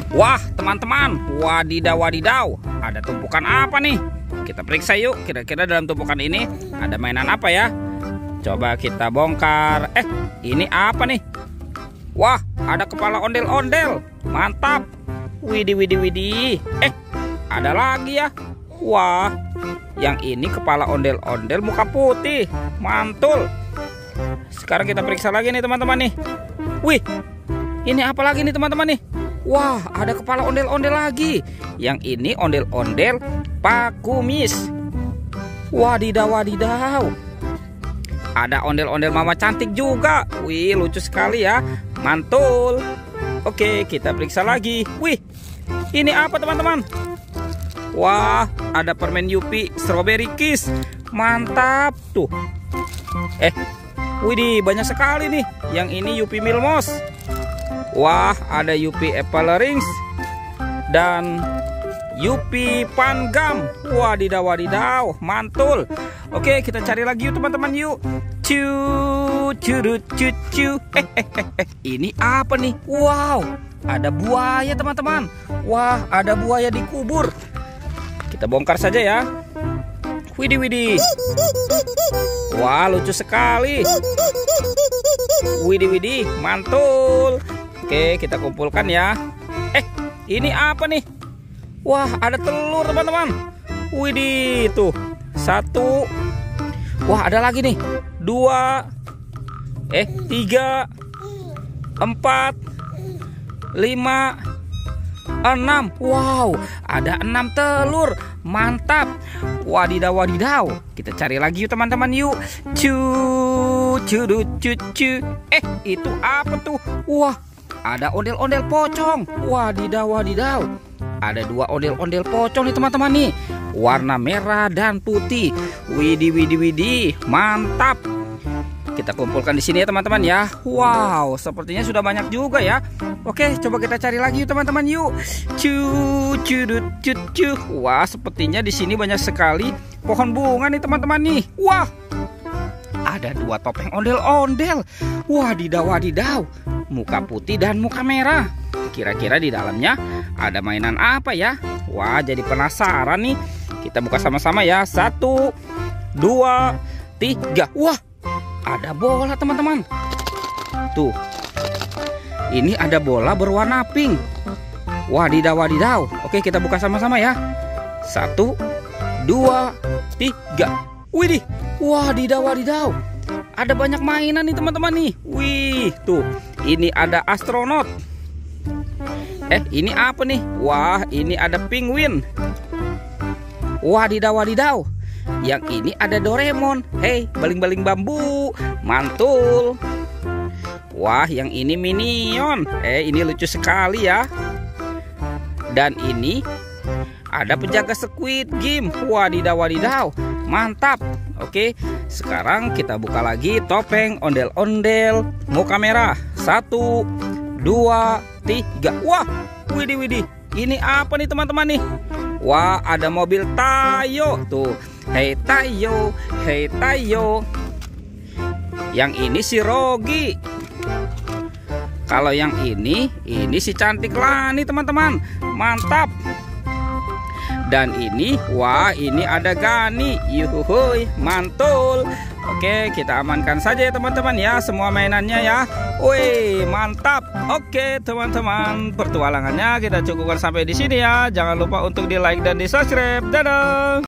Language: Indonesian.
Wah, teman-teman, wadidaw wadidaw, ada tumpukan apa nih? Kita periksa yuk, kira-kira dalam tumpukan ini ada mainan apa ya? Coba kita bongkar. Ini apa nih? Wah, ada kepala ondel-ondel. Mantap. Widih, widih, widih. Ada lagi ya. Wah, yang ini kepala ondel-ondel muka putih. Mantul. Sekarang kita periksa lagi nih teman-teman nih. Wih, ini apa lagi nih teman-teman nih? Wah, ada kepala ondel-ondel lagi. Yang ini ondel-ondel Pak Kumis. Wadidaw wadidaw. Ada ondel-ondel mama cantik juga. Wih, lucu sekali ya. Mantul. Oke, kita periksa lagi. Wih, ini apa teman-teman? Wah, ada permen Yupi Strawberry Kiss. Mantap tuh. Widih, banyak sekali nih. Yang ini Yupi Milmos. Wah, ada Yupi Apple Rings dan Yupi Pangam. Wadidaw wadidaw, mantul. Oke, kita cari lagi yuk teman-teman yuk. Cu. Ini apa nih? Wow, ada buaya teman-teman. Wah, ada buaya dikubur. Kita bongkar saja ya. Widih widih. Wah, lucu sekali. Widih widih, mantul. Oke, kita kumpulkan ya. Ini apa nih? Wah, ada telur teman-teman. Widih, tuh. 1. Wah, ada lagi nih. 2. 3. 4. 5. 6. Wow, ada 6 telur. Mantap. Wadidaw wadidaw. Kita cari lagi yuk teman-teman yuk. Cu. Itu apa tuh? Wah, ada ondel-ondel pocong. Wadidaw wadidaw. Ada 2 ondel-ondel pocong nih teman-teman nih. Warna merah dan putih. Widih widih widih. Mantap. Kita kumpulkan di sini ya teman-teman ya. Wow, sepertinya sudah banyak juga ya. Oke, coba kita cari lagi yuk teman-teman yuk. Cu. Wah, sepertinya di sini banyak sekali pohon bunga nih teman-teman nih. Wah, ada 2 topeng ondel-ondel. Wadidaw wadidaw. Muka putih dan muka merah. Kira-kira di dalamnya ada mainan apa ya? Wah, jadi penasaran nih. Kita buka sama-sama ya. 1, 2, 3. Wah, ada bola teman-teman. Tuh. Ini ada bola berwarna pink. Wadidaw wadidaw. Oke, kita buka sama-sama ya. 1, 2, 3. Widih. Wadidaw wadidaw. Ada banyak mainan nih teman-teman nih. Wih, tuh. Ini ada astronot. Ini apa nih? Wah, ini ada penguin. Wadidaw wadidaw. Yang ini ada Doraemon. Hei, baling-baling bambu. Mantul. Wah, yang ini Minion. Ini lucu sekali ya. Dan ini ada penjaga Squid Game. Wadidaw wadidaw. Mantap. Oke, sekarang kita buka lagi topeng ondel-ondel muka merah. 1, 2, 3. Wah, widih widih. Ini apa nih teman-teman nih? Wah, ada mobil Tayo. Tuh. Hei Tayo, hei Tayo. Yang ini si Rogi. Kalau yang ini si Cantik Lani teman-teman. Mantap. Dan ini, wah, ini ada Gani. Yuhuhuy, mantul. Oke, kita amankan saja ya teman-teman ya semua mainannya ya. Wih, mantap. Oke, teman-teman, pertualangannya kita cukupkan sampai di sini ya. Jangan lupa untuk di-like dan di-subscribe. Dadah.